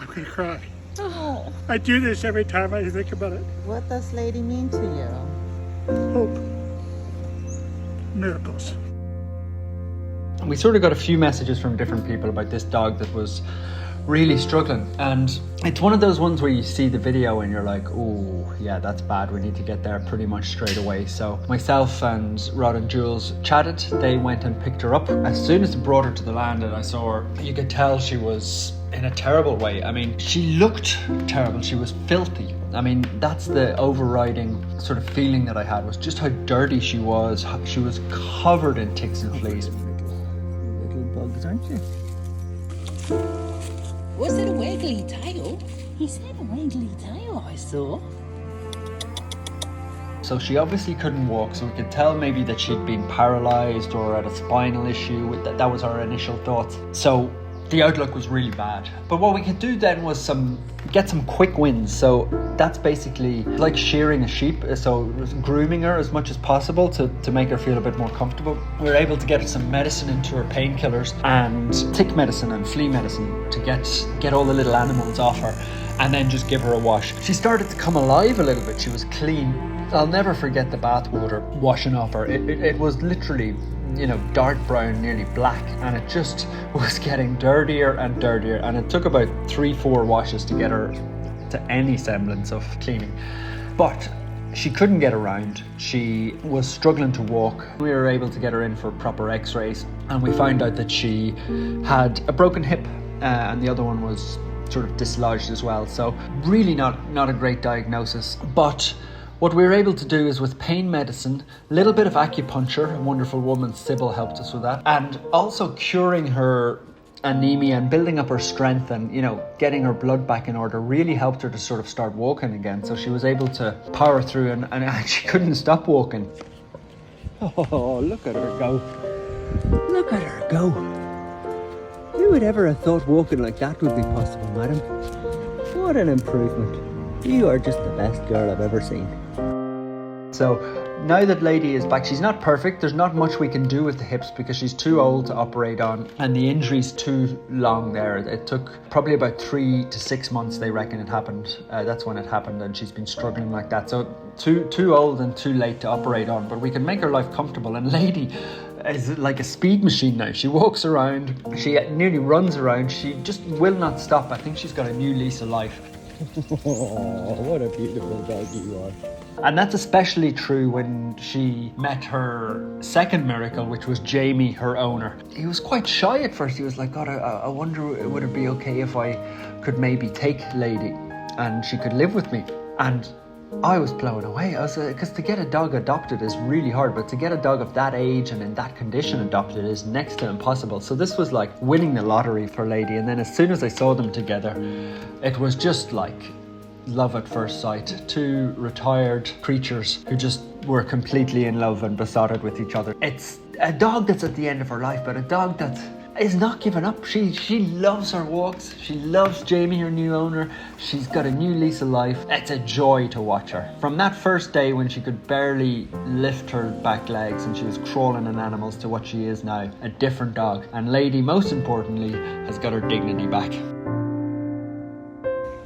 I'm gonna cry. Oh. I do this every time I think about it. What does Lady mean to you? Hope. Miracles. We sort of got a few messages from different people about this dog that was really struggling, and it's one of those ones where you see the video and you're like, oh yeah, that's bad, we need to get there pretty much straight away. So myself and Rod and Jules chatted. They went and picked her up. As soon as they brought her to the land and I saw her, you could tell she was in a terrible way. I mean, she looked terrible, she was filthy. I mean, that's the overriding sort of feeling that I had, was just how dirty she was. She was covered in ticks and fleas. Little bugs, aren't you? Was it a wiggly tail? He said a wiggly tail, I saw. So she obviously couldn't walk, so we could tell maybe that she'd been paralysed or had a spinal issue. That was our initial thoughts. So the outlook was really bad. But what we could do then was get some quick wins. So that's basically like shearing a sheep. So it was grooming her as much as possible to make her feel a bit more comfortable. We were able to get some medicine into her painkillers and tick medicine and flea medicine to get all the little animals off her, and then just give her a wash. She started to come alive a little bit. She was clean. I'll never forget the bath water washing off her. It was literally, dark brown, nearly black, and it just was getting dirtier and dirtier, and it took about 3-4 washes to get her to any semblance of cleaning. But she couldn't get around. She was struggling to walk. We were able to get her in for proper x-rays, and we found out that she had a broken hip, and the other one was sort of dislodged as well. So really not a great diagnosis. But what we were able to do is, with pain medicine, a little bit of acupuncture, a wonderful woman, Sybil, helped us with that, and also curing her anemia and building up her strength and, getting her blood back in order really helped her to sort of start walking again. So she was able to power through and she couldn't stop walking. Oh, look at her go. Look at her go. Who would ever have thought walking like that would be possible, madam? What an improvement. You are just the best girl I've ever seen. So now that Lady is back, she's not perfect. There's not much we can do with the hips because she's too old to operate on, and the injury's too long there. It took probably about 3 to 6 months, they reckon it happened. That's when it happened, and she's been struggling like that. So too old and too late to operate on, but we can make her life comfortable. And Lady is like a speed machine now. She walks around, she nearly runs around. She just will not stop. I think she's got a new lease of life. Oh, what a beautiful dog you are. And that's especially true when she met her second miracle, which was Jamie, her owner. He was quite shy at first. He was like, God, I wonder, would it be okay if I could maybe take Lady and she could live with me? And I was blown away. Because to get a dog adopted is really hard, but to get a dog of that age and in that condition adopted is next to impossible. So this was like winning the lottery for Lady. And then as soon as I saw them together, it was just like love at first sight. Two retired creatures who just were completely in love and besotted with each other. It's a dog that's at the end of her life, but a dog that is not giving up. She loves her walks. She loves Jamie, her new owner. She's got a new lease of life. It's a joy to watch her. From that first day when she could barely lift her back legs and she was crawling on animals to what she is now, a different dog. And Lady, most importantly, has got her dignity back.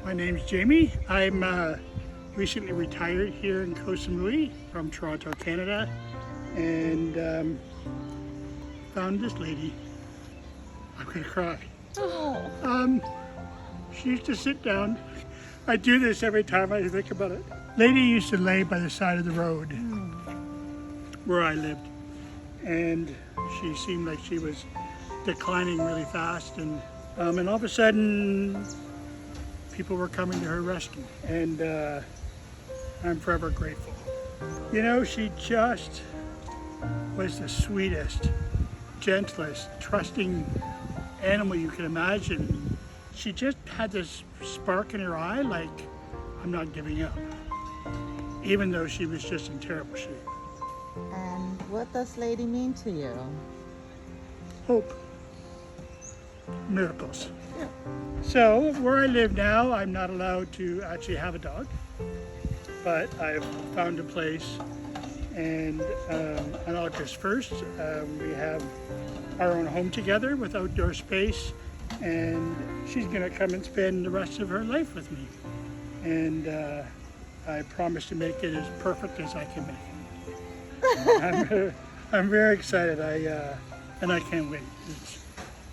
My name's Jamie. I'm recently retired here in Koh Samui from Toronto, Canada, and found this lady. I'm gonna cry. Oh. She used to sit down. I do this every time I think about it. Lady used to lay by the side of the road where I lived, and she seemed like she was declining really fast, and all of a sudden people were coming to her rescue, and I'm forever grateful. She just was the sweetest, gentlest, trusting animal you can imagine. She just had this spark in her eye, like, I'm not giving up, even though she was just in terrible shape. And what does Lady mean to you? Hope. Miracles. Yeah. So where I live now, I'm not allowed to actually have a dog, but I've found a place, and on August 1st, we have our own home together with outdoor space and she's going to come and spend the rest of her life with me. And I promise to make it as perfect as I can make it. I'm very excited. And I can't wait.